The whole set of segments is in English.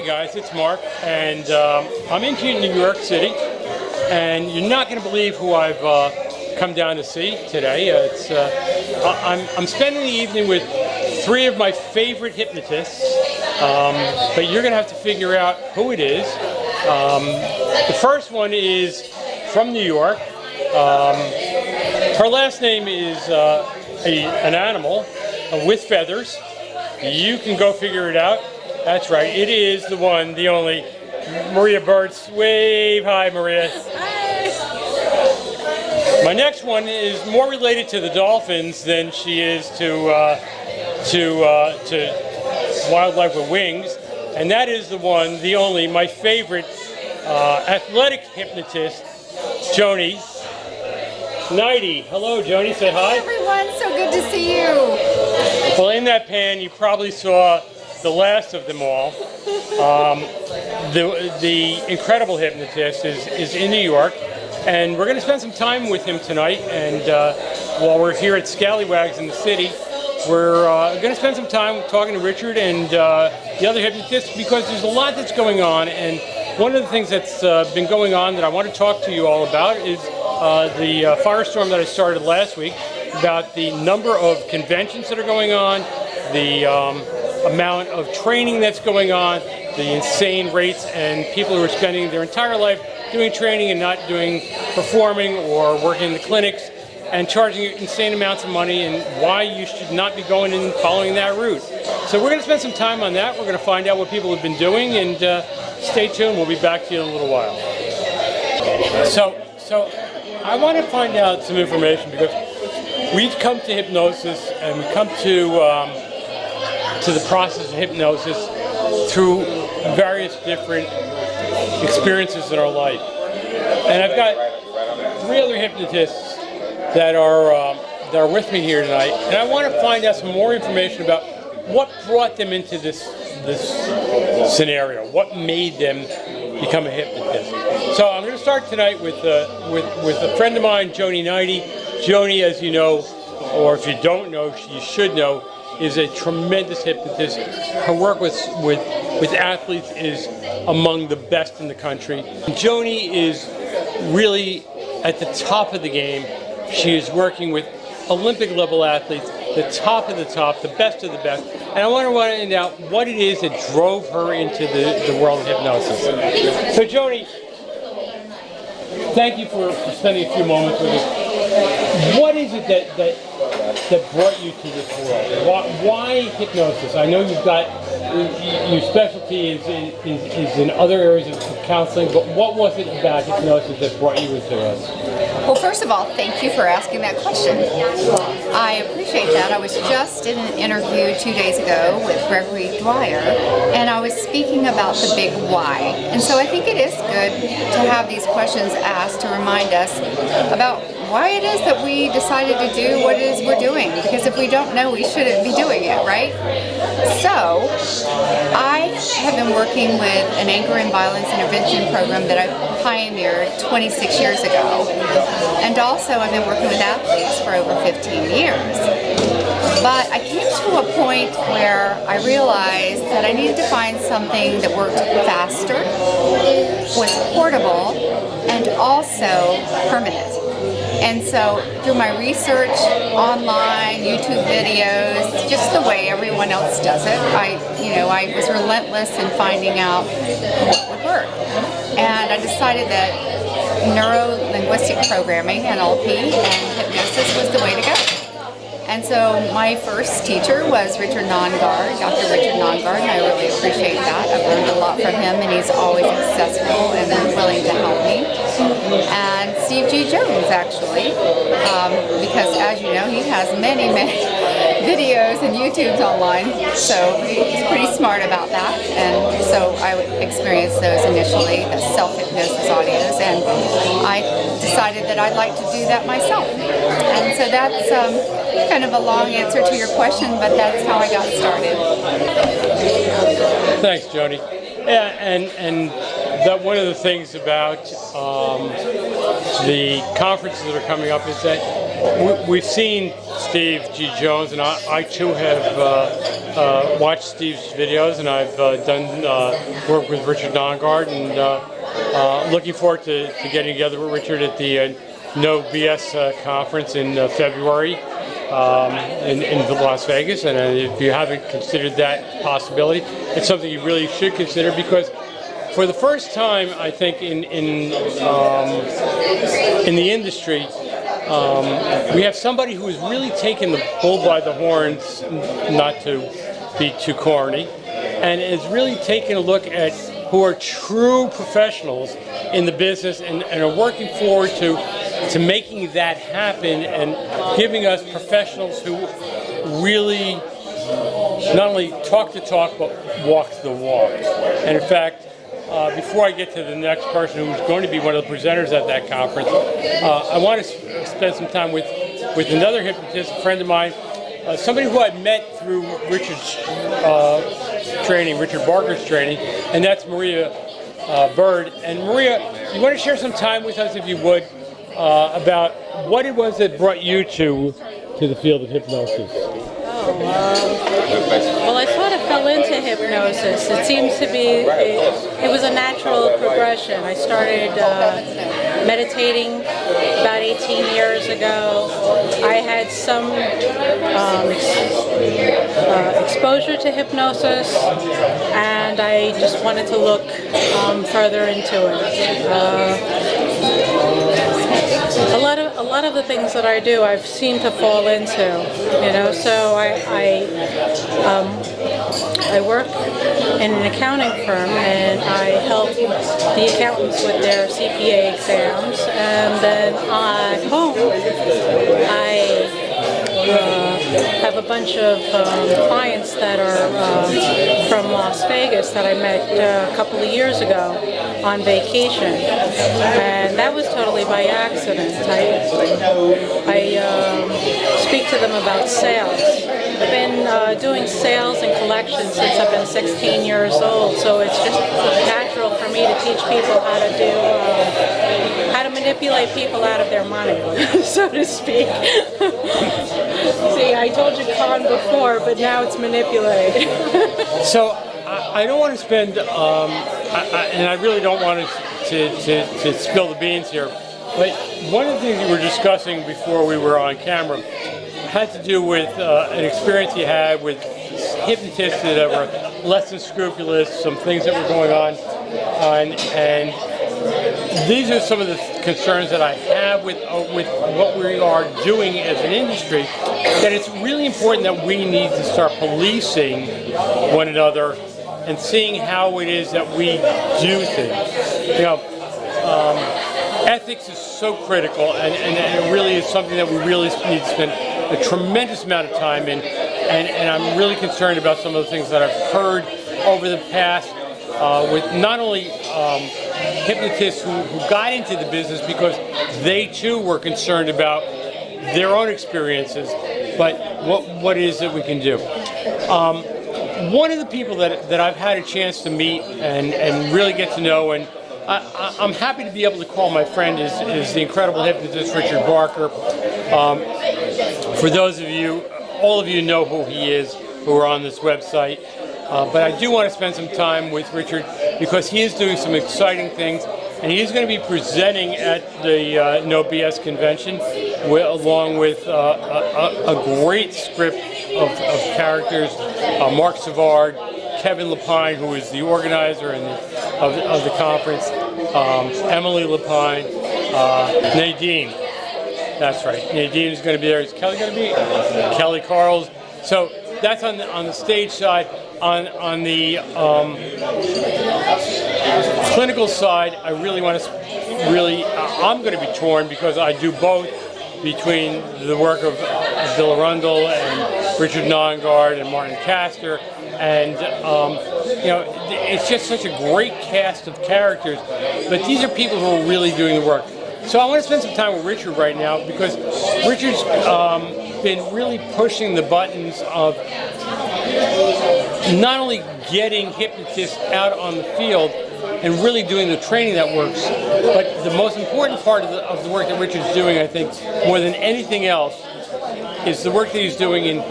guys, it's Mark, and I'm in New York City, and you're not going to believe who I've come down to see today. I'm spending the evening with three of my favorite hypnotists, but you're going to have to figure out who it is. The first one is from New York. Her last name is an animal with feathers. You can go figure it out. That's right. It is the one, the only, Maria Burtz. Wave hi, Maria. Hi. My next one is more related to the dolphins than she is to wildlife with wings, and that is the one, the only, my favorite athletic hypnotist, Joni Knighty. Hello, Joni. Say hi. Hi, everyone. So good to see you. Well, in that pan, you probably saw the last of them all. The incredible hypnotist is in New York, and we're going to spend some time with him tonight. And while we're here at Scallywags in the city, we're going to spend some time talking to Richard and the other hypnotists, because there's a lot that's going on. And one of the things that's been going on that I want to talk to you all about is the firestorm that I started last week, about the number of conventions that are going on, the amount of training that's going on, the insane rates, and people who are spending their entire life doing training and not doing performing or working in the clinics and charging insane amounts of money, and why you should not be going and following that route. So we're going to spend some time on that. We're going to find out what people have been doing, and stay tuned. We'll be back to you in a little while. So I want to find out some information, because we come to hypnosis, and we come to the process of hypnosis through various different experiences in our life. And I've got three other hypnotists that are with me here tonight, and I want to find out some more information about what brought them into this scenario, what made them become a hypnotist. So I'm going to start tonight with a friend of mine, Joni Knighty. Joni, as you know, or if you don't know, you should know, is a tremendous hypnotist. Her work with athletes is among the best in the country. Joni is really at the top of the game. She is working with Olympic level athletes, the top of the top, the best of the best. And I want to find out what it is that drove her into the world of hypnosis. So Joni, thank you for spending a few moments with us. What is it that brought you to this world? Why hypnosis? I know you've got your specialty is in other areas of counseling, but what was it about hypnosis that brought you into us? Well, first of all, thank you for asking that question. I appreciate that. I was just in an interview 2 days ago with Gregory Dwyer, and I was speaking about the big why. And so I think it is good to have these questions asked to remind us about why it is that we decided to do what it is we're doing. Because if we don't know, we shouldn't be doing it, right? So, I have been working with an anger and violence intervention program that I pioneered 26 years ago. And also, I've been working with athletes for over 15 years. But I came to a point where I realized that I needed to find something that worked faster, was portable, and also permanent. And so through my research, online, YouTube videos, just the way everyone else does it, I was relentless in finding out what would work. And I decided that neuro-linguistic programming, NLP, and hypnosis was the way to go. And so my first teacher was Richard Nongard, Dr. Richard Nongard, and I really appreciate that. I've learned a lot from him, and he's always accessible and willing to help me. And Steve G. Jones, actually, because as you know, he has many videos and YouTubes online, so he's pretty smart about that. And so I experienced those initially, the self-hypnosis audios, and I decided that I'd like to do that myself. And so that's kind of a long answer to your question, but that's how I got started. Thanks, Joni. Yeah, and that one of the things about the conferences that are coming up is that we've seen Steve G. Jones, and I too have watched Steve's videos, and I've done work with Richard Nongard, and looking forward to getting together with Richard at the No BS conference in February in Las Vegas. And if you haven't considered that possibility, it's something you really should consider, because for the first time, I think in the industry, we have somebody who has really taken the bull by the horns, not to be too corny, and is really taking a look at who are true professionals in the business, and are working forward to making that happen, and giving us professionals who really not only talk the talk but walk the walk. And in fact, before I get to the next person who's going to be one of the presenters at that conference, I want to spend some time with another hypnotist, a friend of mine, somebody who I met through Richard's training, Richard Barker's training, and that's Maria Bird. And Maria, you want to share some time with us, if you would, about what it was that brought you to the field of hypnosis? Well, I sort of fell into hypnosis. It seems to be, it was a natural progression. I started meditating about 18 years ago. I had some exposure to hypnosis, and I just wanted to look further into it. A lot of the things that I do, I've seemed to fall into, you know. So I work in an accounting firm, and I help the accountants with their CPA exams. And then at home, I have a bunch of clients that are from Las Vegas that I met a couple of years ago on vacation, and that was totally by accident. I speak to them about sales. I've been doing sales and collections since I've been 16 years old, so it's just natural for me to teach people how to do, how to manipulate people out of their money, so to speak. See, I told you con before, but now it's manipulate. So I don't want to spend, and I really don't want to spill the beans here, but one of the things we were discussing before we were on camera had to do with an experience you had with hypnotists that were less than scrupulous, some things that were going on, and these are some of the concerns that I have with what we are doing as an industry, that it's really important that we need to start policing one another and seeing how it is that we do things. You know, ethics is so critical, and it really is something that we really need to spend a tremendous amount of time in, and I'm really concerned about some of the things that I've heard over the past with not only hypnotists who got into the business because they too were concerned about their own experiences, but what it is that we can do. One of the people that I've had a chance to meet and really get to know, and I'm happy to be able to call my friend, is the incredible hypnotist Richard Barker. For those of you, all of you know who he is, who are on this website. But I do want to spend some time with Richard because he is doing some exciting things, and he's going to be presenting at the No BS convention along with a great script of characters. Marc Savard, Kevin Lapine, who is the organizer of the conference, Emily Lapine, Nadine. That's right. Nadine is going to be there. Is Kelly going to be? Kelly Carls. So that's on the stage side. On the clinical side, I really want to I'm going to be torn because I do both between the work of Bill Arundel and Richard Nongard and Martin Castor, and you know, it's just such a great cast of characters. But these are people who are really doing the work. So I want to spend some time with Richard right now because Richard's been really pushing the buttons of not only getting hypnotists out on the field and really doing the training that works, but the most important part of the work that Richard's doing, I think, more than anything else, is the work that he's doing in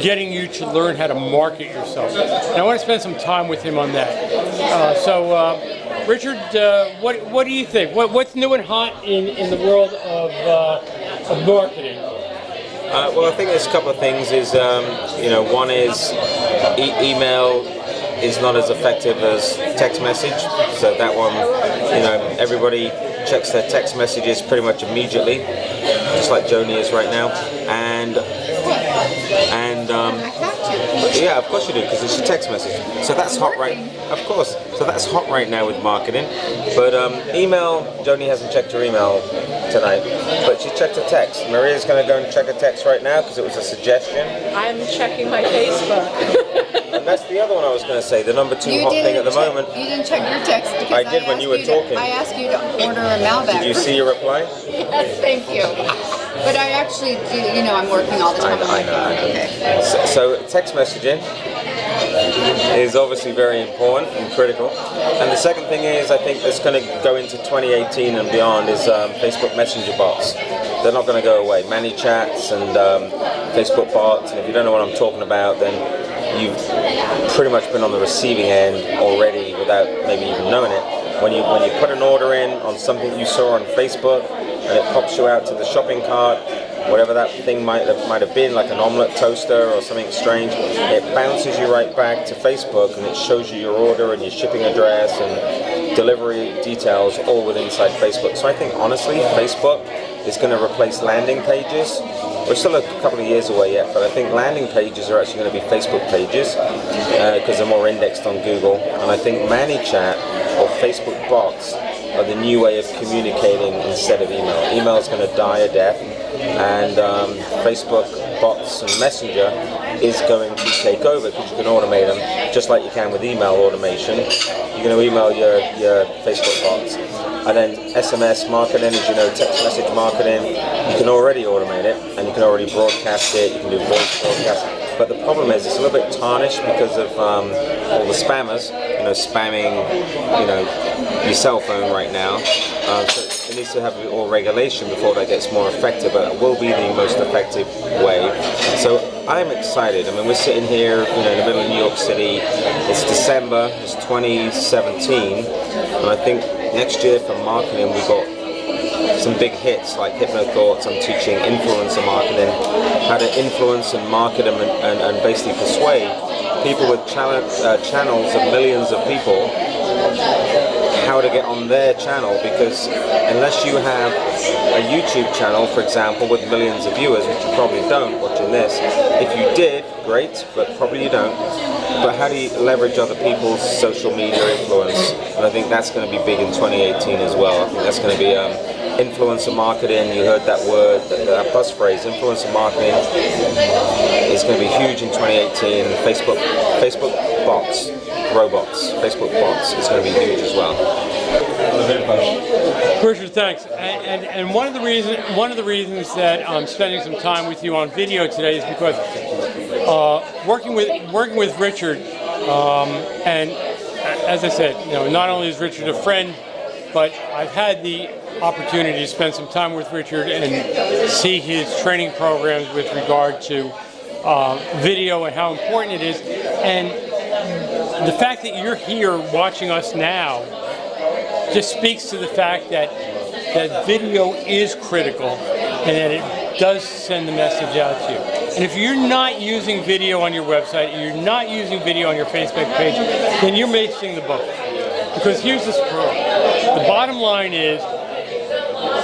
getting you to learn how to market yourself. And I want to spend some time with him on that. Richard, what do you think? What's new and hot in the world of marketing? Well, I think there's a couple of things. One is email is not as effective as text message. So that one, everybody checks their text messages pretty much immediately, just like Joni is right now. And yeah, of course you do, because it's a text message. So that's hot right. Of course. So that's hot right now with marketing. But email, Joni hasn't checked her email tonight, but she checked her text. Maria's going to go and check her text right now because it was a suggestion. I'm checking my Facebook. And that's the other one I was going to say, the number 2 hot thing at the moment. You didn't check your text because I did when you were talking. I asked you to order a Malbec. Did you see your reply? Yes, thank you. But I actually do, I'm working all the time on my phone. Okay. So text messaging is obviously very important and critical. And the second thing is, I think that's going to go into 2018 and beyond is Facebook Messenger bots. They're not going to go away. ManyChats and Facebook bots. And if you don't know what I'm talking about, then you've pretty much been on the receiving end already without maybe even knowing it. When you put an order in on something you saw on Facebook and it pops you out to the shopping cart, whatever that thing might have been, like an omelette toaster or something strange, it bounces you right back to Facebook and it shows you your order and your shipping address and delivery details all within inside Facebook. So I think honestly Facebook is going to replace landing pages. We're still a couple of years away yet, but I think landing pages are actually going to be Facebook pages because they're more indexed on Google. And I think ManyChat or Facebook bots are the new way of communicating instead of email. Email is going to die a death, and Facebook bots and Messenger is going to take over because you can automate them just like you can with email automation. You're going to email your Facebook bots. And then SMS marketing, as you know, text message marketing, you can already automate it and you can already broadcast it, you can do voice broadcast. But the problem is it's a little bit tarnished because of all the spammers, spamming, your cell phone right now. So it needs to have all regulation before that gets more effective, but it will be the most effective way. So I'm excited. I mean, we're sitting here, in the middle of New York City. It's December, it's 2017, and I think next year for marketing we got some big hits like Hypno Thoughts. I'm teaching influencer marketing, how to influence and market them and basically persuade people with channels of millions of people how to get on their channel, because unless you have a YouTube channel, for example, with millions of viewers, which you probably don't watching this, if you did, great, but probably you don't. But how do you leverage other people's social media influence? And I think that's going to be big in 2018 as well. I think that's going to be influencer marketing. You heard that word, that buzz phrase, influencer marketing is going to be huge in 2018. Facebook bots, robots, Facebook bots is going to be huge as well. Richard, thanks. And one of the reasons that I'm spending some time with you on video today is because working with Richard, and as I said, not only is Richard a friend, but I've had the opportunity to spend some time with Richard and see his training programs with regard to video and how important it is. And the fact that you're here watching us now just speaks to the fact that video is critical and that it does send the message out to you. And if you're not using video on your website, you're not using video on your Facebook page, then you're missing the boat. Because here's this proof. The bottom line is,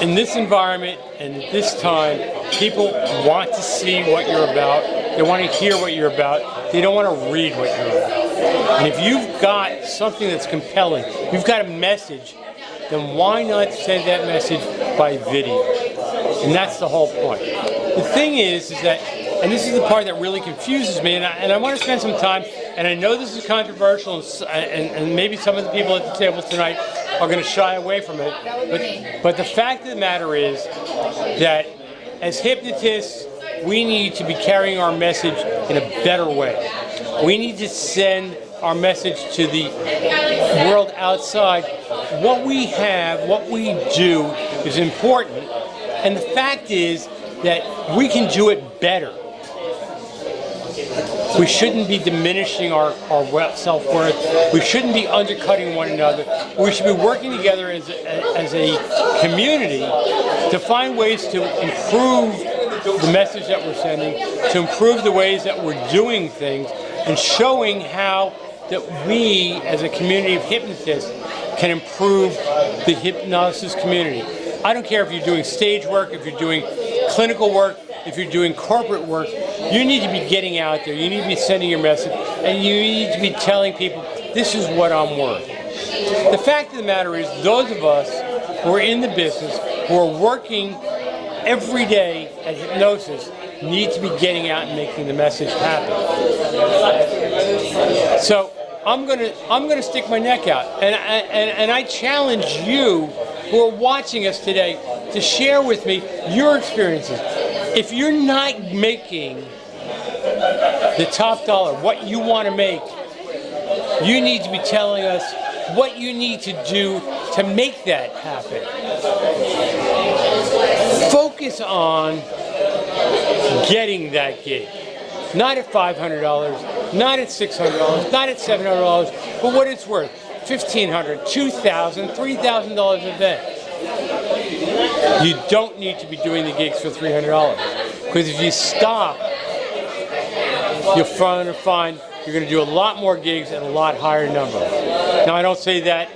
in this environment and at this time, people want to see what you're about. They want to hear what you're about. They don't want to read what you're about. And if you've got something that's compelling, you've got a message, then why not send that message by video? And that's the whole point. The thing is that, and this is the part that really confuses me, and I want to spend some time, and I know this is controversial, and maybe some of the people at the table tonight are going to shy away from it, but the fact of the matter is that as hypnotists, we need to be carrying our message in a better way. We need to send our message to the world outside. What we have, what we do is important, and the fact is that we can do it better. We shouldn't be diminishing our self-worth. We shouldn't be undercutting one another. We should be working together as a community to find ways to improve the message that we're sending, to improve the ways that we're doing things, and showing how that we, as a community of hypnotists, can improve the hypnosis community. I don't care if you're doing stage work, if you're doing clinical work, if you're doing corporate work, you need to be getting out there, you need to be sending your message, and you need to be telling people, this is what I'm worth. The fact of the matter is, those of us who are in the business, who are working every day at hypnosis, need to be getting out and making the message happen. So I'm gonna stick my neck out, and I challenge you who are watching us today to share with me your experiences. If you're not making the top dollar, what you want to make, you need to be telling us what you need to do to make that happen. Focus on getting that gig. Not at $500, not at $600, not at $700, but what it's worth. $1,500, $2,000, $3,000 an event. You don't need to be doing the gigs for $300, because if you stop, you'll find you're going to do a lot more gigs at a lot higher number. Now, I don't say that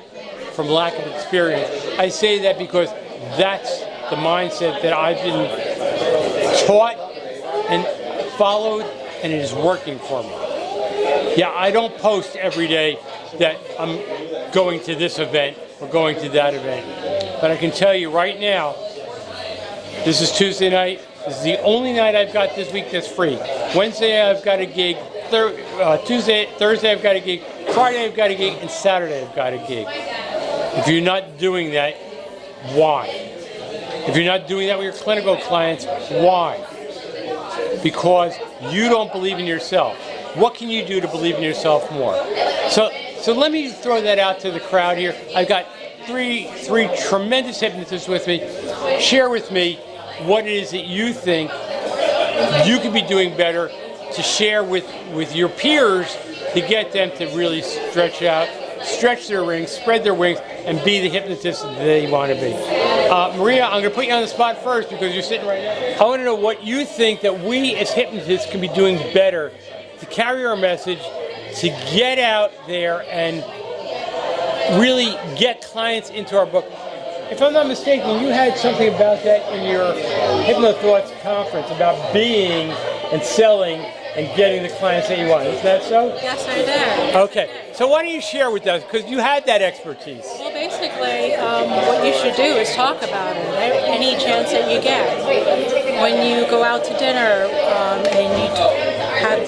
from lack of experience. I say that because that's the mindset that I've been taught and followed, and it is working for me. Yeah, I don't post every day that I'm going to this event or going to that event. But I can tell you right now, this is Tuesday night. This is the only night I've got this week that's free. Wednesday I've got a gig. Thursday I've got a gig. Friday I've got a gig, and Saturday I've got a gig. If you're not doing that, why? If you're not doing that with your clinical clients, why? Because you don't believe in yourself. What can you do to believe in yourself more? So let me throw that out to the crowd here. I've got three tremendous hypnotists with me. Share with me what it is that you think you could be doing better to share with your peers to get them to really stretch out, stretch their wings, spread their wings, and be the hypnotist that they want to be. Maria, I'm going to put you on the spot first because you're sitting right there. I want to know what you think that we as hypnotists can be doing better to carry our message, to get out there and really get clients into our book. If I'm not mistaken, you had something about that in your Hypno Thoughts conference about being and selling and getting the clients that you want. Is that so? Yes, I did. Okay. So why don't you share with us, because you had that expertise. Well, basically, what you should do is talk about it any chance that you get. When you go out to dinner and you have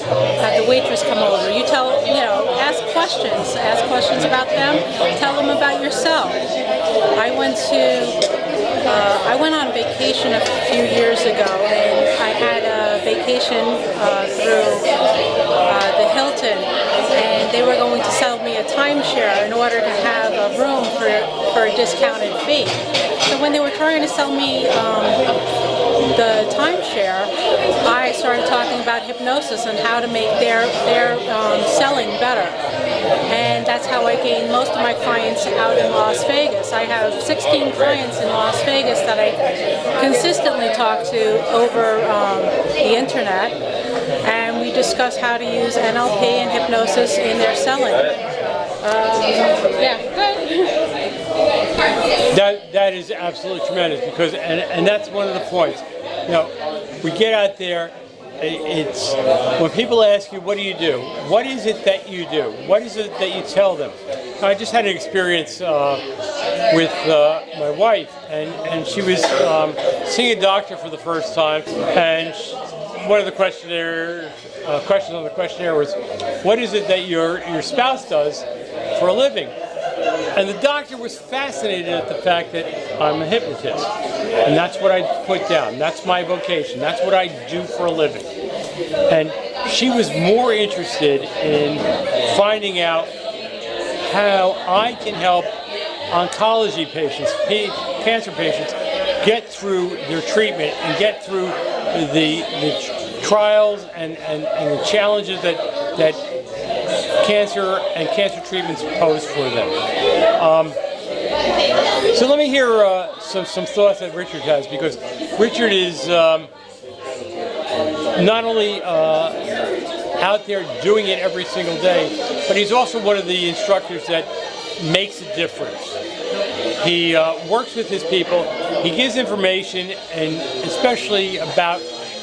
the waitress come over, you ask questions about them, tell them about yourself. I went on vacation a few years ago, and I had a vacation through the Hilton, and they were going to sell me a timeshare in order to have a room for a discounted fee. So when they were trying to sell me the timeshare, I started talking about hypnosis and how to make their selling better. And that's how I gained most of my clients out in Las Vegas. I have 16 clients in Las Vegas that I consistently talk to over the internet, and we discuss how to use NLP and hypnosis in their selling. That is absolutely tremendous, because and that's one of the points. We get out there. It's when people ask you, what do you do? What is it that you do? What is it that you tell them? I just had an experience with my wife, and she was seeing a doctor for the first time, and one of the questions on the questionnaire was, what is it that your spouse does for a living? And the doctor was fascinated at the fact that I'm a hypnotist. And that's what I put down. That's my vocation. That's what I do for a living. And she was more interested in finding out how I can help oncology patients, cancer patients, get through their treatment and get through the trials and the challenges that cancer and cancer treatments pose for them. So let me hear some thoughts that Richard has, because Richard is not only out there doing it every single day, but he's also one of the instructors that makes a difference. He works with his people, he gives information, and especially about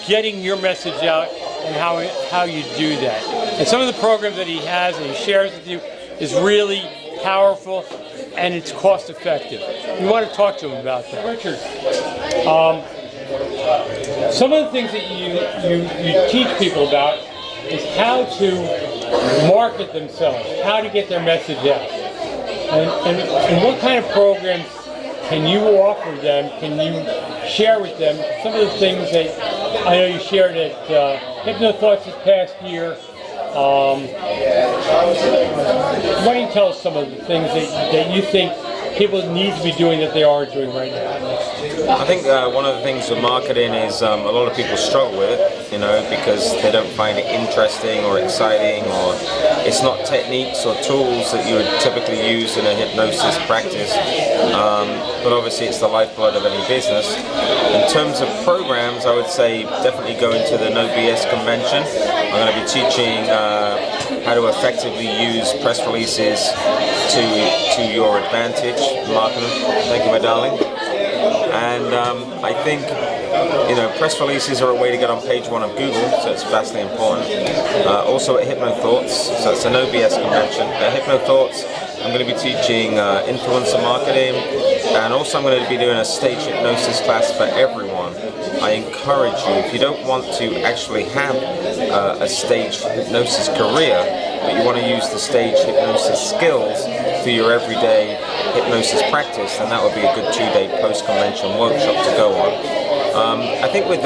getting your message out and how you do that. And some of the programs that he has and he shares with you is really powerful, and it's cost effective. We want to talk to him about that. Richard, some of the things that you teach people about is how to market themselves, how to get their message out. And what kind of programs can you offer them, can you share with them some of the things that I know you shared at HypnoThoughts this past year. Why don't you tell us some of the things that you think people need to be doing that they aren't doing right now? I think one of the things with marketing is a lot of people struggle with it, because they don't find it interesting or exciting, or it's not techniques or tools that you would typically use in a hypnosis practice. But obviously it's the lifeblood of any business. In terms of programs, I would say definitely go into the No BS convention. I'm going to be teaching how to effectively use press releases to your advantage, marketing. Thank you, my darling. And I think, press releases are a way to get on page 1 of Google, so it's vastly important. Also at HypnoThoughts, so it's a No BS convention. At HypnoThoughts, I'm going to be teaching influencer marketing, and also I'm going to be doing a stage hypnosis class for everyone. I encourage you, if you don't want to actually have a stage hypnosis career, but you want to use the stage hypnosis skills for your everyday hypnosis practice, then that would be a good 2-day post-convention workshop to go on. I think with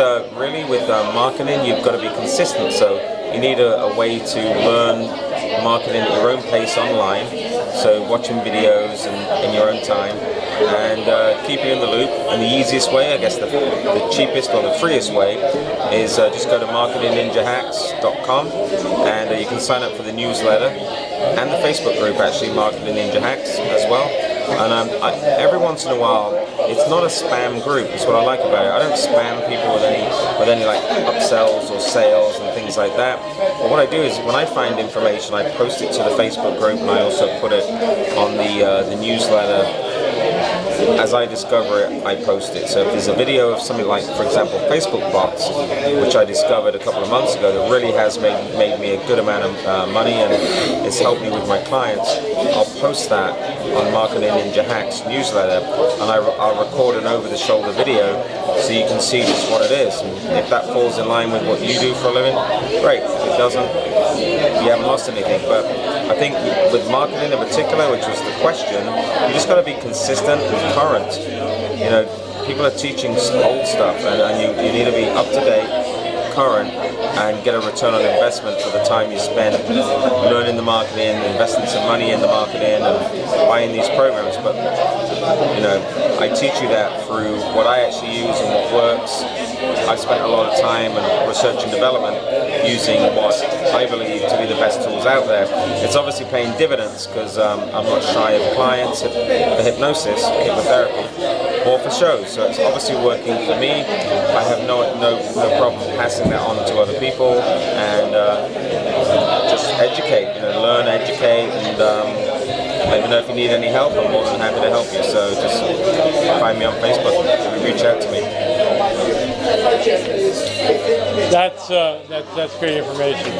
marketing, you've got to be consistent, so you need a way to learn marketing at your own pace online, so watching videos in your own time, and keep you in the loop. And the easiest way, I guess the cheapest or the freest way, is just go to marketingninjahacks.com, and you can sign up for the newsletter and the Facebook group, actually, Marketing Ninja Hacks as well. And every once in a while, it's not a spam group. That's what I like about it. I don't spam people with any like upsells or sales and things like that. But what I do is, when I find information, I post it to the Facebook group, and I also put it on the newsletter. As I discover it, I post it. So if there's a video of something like, for example, Facebook bots, which I discovered a couple of months ago, that really has made me a good amount of money, and it's helped me with my clients, I'll post that on Marketing Ninja Hacks newsletter, and I'll record an over-the-shoulder video so you can see just what it is. And if that falls in line with what you do for a living, great. If it doesn't, you haven't lost anything. But I think with marketing in particular, which was the question, you just got to be consistent and current. People are teaching old stuff, and you need to be up to date, current, and get a return on investment for the time you spend learning the marketing, investing some money in the marketing, and buying these programs. But I teach you that through what I actually use and what works. I've spent a lot of time and research and development using what I believe to be the best tools out there. It's obviously paying dividends, because I'm not shy of clients for hypnosis, hypnotherapy, or for shows. So it's obviously working for me. I have no problem passing that on to other people, and just educate, learn, educate, and let me know if you need any help. I'm more than happy to help you. So just find me on Facebook, reach out to me. That's great information.